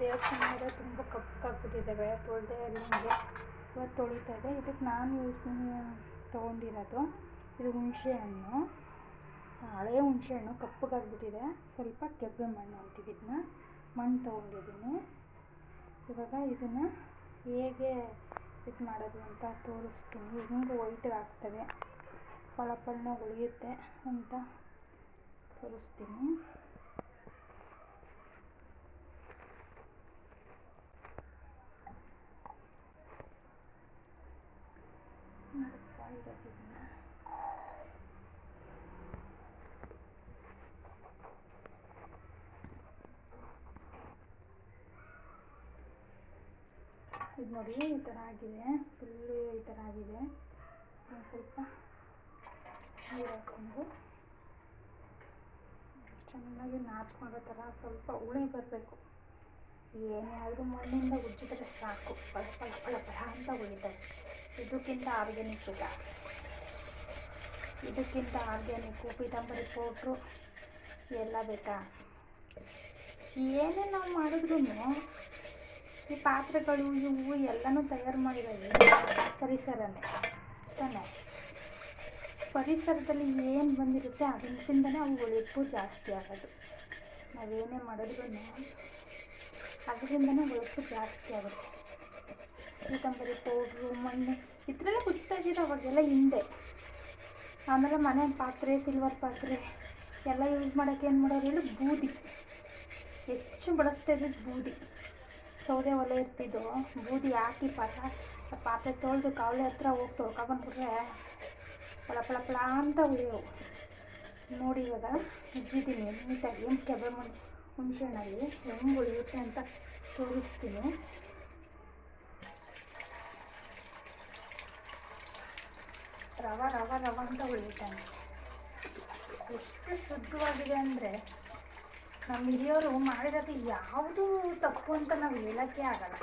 ದೇವಸ್ಥಾನದ ತುಂಬ ಕಪ್ಪಾಗ್ಬಿಟ್ಟಿದ್ದಾವೆ, ತೊಳೆದೇ ನಿಮಗೆ ಇವತ್ತು ತೊಳಿತಾ ಇದೆ. ಇದಕ್ಕೆ ನಾನು ತೊಗೊಂಡಿರೋದು ಇದು ಹುಣಸೆ ಹಣ್ಣು, ಹಳೆಯ ಹುಣಸೆ ಹಣ್ಣು ಕಪ್ಪಗಾಗ್ಬಿಟ್ಟಿದೆ. ಸ್ವಲ್ಪ ಕೆಬ್ಬೆ ಮಣ್ಣು ಅಂತೀವಿ, ಇದನ್ನ ಮಣ್ಣು ತೊಗೊಂಡಿದ್ದೀನಿ. ಇವಾಗ ಇದನ್ನು ಹೇಗೆ ಇದು ಮಾಡೋದು ಅಂತ ತೋರಿಸ್ತೀನಿ. ಹೆಂಗೆ ವೈಟ್ಗೆ ಆಗ್ತವೆ, ಫಳಫಳನ ಉಳಿಯುತ್ತೆ ಅಂತ ತೋರಿಸ್ತೀನಿ. ಇದು ನೋಡಿ ಈ ಥರ ಆಗಿದೆ, ಫುಲ್ಲು ಈ ಥರ ಆಗಿದೆ. ಸ್ವಲ್ಪ ನೀರು ಹಾಕ್ಕೊಂಡು ಚೆನ್ನಾಗಿ ನಾದ್ಕೊಳ್ಳೋ ಥರ ಸ್ವಲ್ಪ ಹುಳಿ ಬರಬೇಕು. ಏನಾದರೂ ಮಣ್ಣಿಂದ ಉಜ್ಜಿದ್ರೆ ಸಾಕು, ಫಳ ಫಳ ಫಳ ಫಳ ಅಂತ ಉಳಿತಾರೆ. ಇದಕ್ಕಿಂತ ಆರ್ಗ್ಯಾನಿಕ್ಕು ಪೀತಾಂಬರಿ ಪೌಡ್ರು ಎಲ್ಲ ಬೇಕಾ? ಏನೇ ನಾವು ಮಾಡಿದ್ರೂ ಈ ಪಾತ್ರೆಗಳು ಇವು ಎಲ್ಲನೂ ತಯಾರು ಮಾಡಿರೋದು ಪರಿಸರನೇ ತಾನೇ. ಪರಿಸರದಲ್ಲಿ ಏನು ಬಂದಿರುತ್ತೆ ಅದರಿಂದನೇ ಅವು ಉಳಿಪು ಜಾಸ್ತಿ ಆಗೋದು. ನಾವೇನೇ ಮಾಡಿದ್ರೂ ಅದರಿಂದನೇ ಉಳಿಪು ಜಾಸ್ತಿ ಆಗುತ್ತೆ. ಪೀತಾಂಬರಿ ಪೌಡ್ರು ಮಣ್ಣು ಇದರಲ್ಲೇ ಕುಚ್ತಾ ಇದ್ದೀರ ಅವಾಗೆಲ್ಲ ಹಿಂದೆ. ಆಮೇಲೆ ಮನೆ ಪಾತ್ರೆ, ಸಿಲ್ವರ್ ಪಾತ್ರೆ ಎಲ್ಲ ಯೂಸ್ ಮಾಡೋಕ್ಕೆ ಏನು ಮಾಡೋರು ಹೇಳಿ ಬೂದಿ ಹೆಚ್ಚು ಬಳಸ್ತಾ ಇದ್ದಿದ್ದು ಬೂದಿ. ಸೌದೆ ಒಲೆ ಇರ್ತಿದ್ದು, ಬೂದಿ ಹಾಕಿ ಪಾತ್ರೆ ತೊಳೆದು ಕಾವಲೆ ಹತ್ರ ಹೋಗಿ ತೊಳ್ಕೊಬಂದ್ಬಿಟ್ರೆ ಫಳ ಫಳ ಫಳ ಅಂತ ಉಳಿಯೋವು. ನೋಡಿ ಇವಾಗ ಉಜ್ಜಿದ್ದೀನಿ ನೀಟಾಗಿ ಕೆಬ್ಬೆ ಮಣ್ಣು ಹುಣಸೆ ಹಣ್ಣಲ್ಲಿ ಹೆಂಗೆ ಉಳಿಯುತ್ತೆ ಅಂತ ತೋರಿಸ್ತೀನಿ. ರವ ರವ ರವ ಅಂತ ಉಳಿಯುತ್ತಾನೆ. ಎಷ್ಟು ಶುದ್ಧವಾಗಿದೆ ಅಂದರೆ ನಮ್ಮ ಹಿರಿಯವರು ಮಾಡಿರೋದು ಯಾವುದೂ ತಪ್ಪು ಅಂತ ನಾವು ಹೇಳೋಕ್ಕೆ ಆಗಲ್ಲ.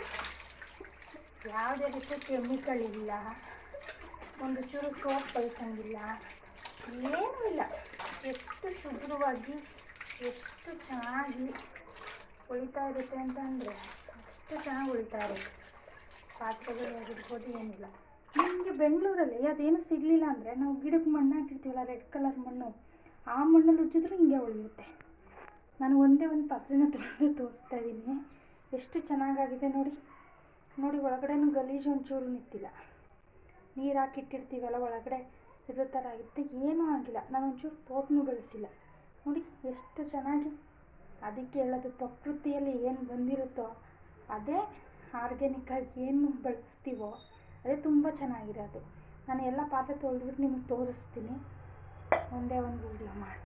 ಯಾವುದೇ ರೀತಿ ಕೆಮಿಕಲ್ ಇಲ್ಲ, ಒಂದು ಚೂರು ಸೋಪ್ ಬಳಸಂಗಿಲ್ಲ, ಏನೂ ಇಲ್ಲ. ಎಷ್ಟು ಶುದ್ಧವಾಗಿ ಎಷ್ಟು ಚೆನ್ನಾಗಿ ಉಳಿತಾ ಇರುತ್ತೆ ಅಂತಂದರೆ ಅಷ್ಟು ಚೆನ್ನಾಗಿ ಉಳಿತಾ ಇರುತ್ತೆ. ಪಾತ್ರೆಗಳು ಆಗಿರ್ಬೋದು ಏನಿಲ್ಲ. ನಿಮಗೆ ಬೆಂಗಳೂರಲ್ಲಿ ಅದೇನೂ ಸಿಗಲಿಲ್ಲ ಅಂದರೆ ನಾವು ಗಿಡಕ್ಕೆ ಮಣ್ಣು ಹಾಕಿರ್ತೀವಲ್ಲ, ರೆಡ್ ಕಲರ್ ಮಣ್ಣು, ಆ ಮಣ್ಣಲ್ಲಿ ಉಜ್ಜಿದ್ರೂ ಹಿಂಗೆ ಉಳಿಯುತ್ತೆ. ನಾನು ಒಂದೇ ಒಂದು ಪಾತ್ರೆನ ತೊಳೆದು ತೋರಿಸ್ತಾ ಇದ್ದೀನಿ. ಎಷ್ಟು ಚೆನ್ನಾಗಾಗಿದೆ ನೋಡಿ. ಒಳಗಡೆನೂ ಗಲೀಜು ಒಂಚೂರು ನಿಂತಿಲ್ಲ. ನೀರು ಹಾಕಿಟ್ಟಿರ್ತೀವಲ್ಲ ಒಳಗಡೆ ಇರೋ ಥರ ಆಗುತ್ತೆ, ಏನೂ ಆಗಿಲ್ಲ. ನಾನು ಒಂಚೂರು ಸೋಪನ್ನು ಬಳಸಿಲ್ಲ ನೋಡಿ, ಎಷ್ಟು ಚೆನ್ನಾಗಿ. ಅದಕ್ಕೆ ಹೇಳೋದು, ಪ್ರಕೃತಿಯಲ್ಲಿ ಏನು ಬಂದಿರುತ್ತೋ ಅದೇ ಆರ್ಗ್ಯಾನಿಕ್ಕಾಗಿ ಏನು ಬಳಸ್ತೀವೋ ಅದೇ ತುಂಬ ಚೆನ್ನಾಗಿರೋದು. ನಾನು ಎಲ್ಲ ಪಾತ್ರೆ ತೊಳೆದ್ಬಿಟ್ಟು ನಿಮಗೆ ತೋರಿಸ್ತೀನಿ, ಒಂದೇ ಒಂದು ವೀಡಿಯೋ ಮಾಡಿ.